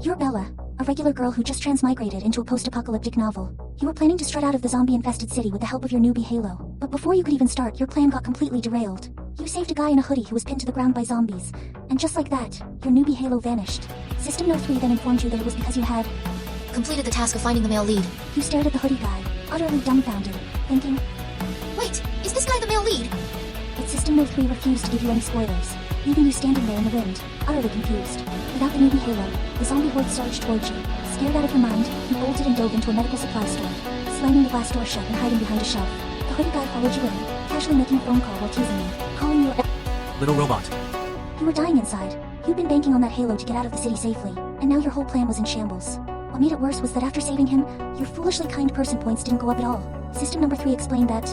You're Bella, a regular girl who just transmigrated into a post-apocalyptic novel. You were planning to strut out of the zombie-infested city with the help of your newbie Halo, but before you could even start, your plan got completely derailed. You saved a guy in a hoodie who was pinned to the ground by zombies, and just like that, your newbie Halo vanished. System No. 3 then informed you that it was because you had completed the task of finding the male lead. You stared at the hoodie guy, utterly dumbfounded, thinking, Wait, is this guy the male lead? But System No. 3 refused to give you any spoilers, leaving you standing there in the wind, utterly confused. Without the newbie Halo, the zombie horde surged towards you. Scared out of your mind, you bolted and dove into a medical supply store, slamming the glass door shut and hiding behind a shelf. The hoodie guy followed you in, casually making a phone call while teasing you, calling you a little robot. You were dying inside. You'd been banking on that Halo to get out of the city safely, and now your whole plan was in shambles. What made it worse was that after saving him, your foolishly kind person points didn't go up at all. System No. 3 explained that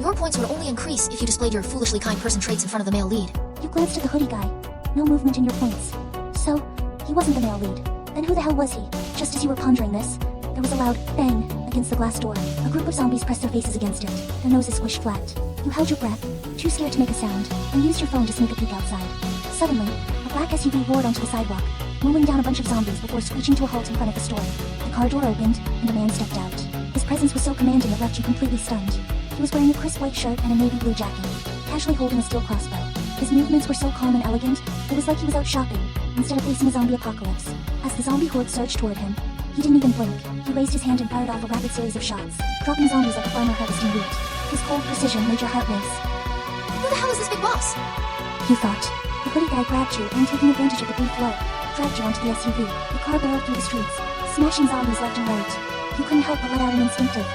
your points would only increase if you displayed your foolishly kind person traits in front of the male lead. You glanced at the hoodie guy. No movement in your points. So, he wasn't the male lead. Then who the hell was he? Just as you were pondering this, there was a loud bang against the glass door. A group of zombies pressed their faces against it, their noses squished flat. You held your breath, too scared to make a sound, and used your phone to sneak a peek outside. Suddenly, a black SUV roared onto the sidewalk, mowing down a bunch of zombies before screeching to a halt in front of the store. The car door opened, and a man stepped out. His presence was so commanding it left you completely stunned. He was wearing a crisp white shirt and a navy blue jacket, casually holding a steel crossbow. His movements were so calm and elegant, it was like he was out shopping, instead of facing a zombie apocalypse. As the zombie horde surged toward him, he didn't even blink. He raised his hand and fired off a rapid series of shots, dropping zombies like a farmer harvesting wheat. His cold precision made your heart race. Who the hell is this big boss? You thought. The hoodie guy grabbed you and, taking advantage of the brief lull, dragged you onto the SUV. The car barreled through the streets, smashing zombies left and right. You couldn't help but let out an instinctive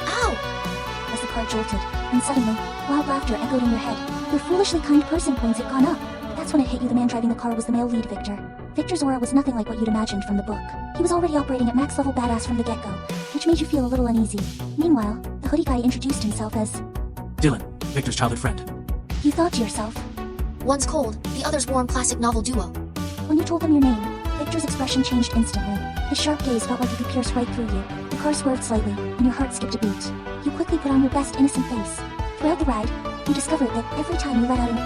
ow as the car jolted, and suddenly, wild laughter echoed in your head. Your foolishly kind person points had gone up. That's when it hit you the man driving the car was the male lead, Victor. Victor's aura was nothing like what you'd imagined from the book. He was already operating at max level badass from the get-go, which made you feel a little uneasy. Meanwhile, the hoodie guy introduced himself as Dylan, Victor's childhood friend. You thought to yourself. One's cold, the other's warm classic novel duo. When you told him your name, Victor's expression changed instantly. His sharp gaze felt like it could pierce right through you. The car swerved slightly, and your heart skipped a beat. You quickly put on your best innocent face. Throughout the ride, you discovered that every time you let out an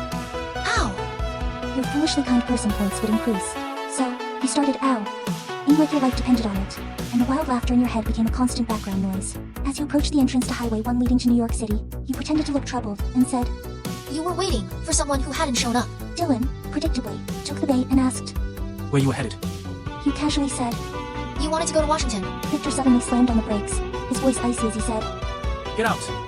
ow, your foolishly kind person points would increase. So, you started ow, aimed like your life depended on it, and the wild laughter in your head became a constant background noise. As you approached the entrance to Highway 1 leading to New York City, you pretended to look troubled and said, you were waiting for someone who hadn't shown up. Dylan, predictably, took the bait and asked, where you were headed? You casually said, you wanted to go to Washington. Victor suddenly slammed on the brakes, his voice icy as he said, Get out!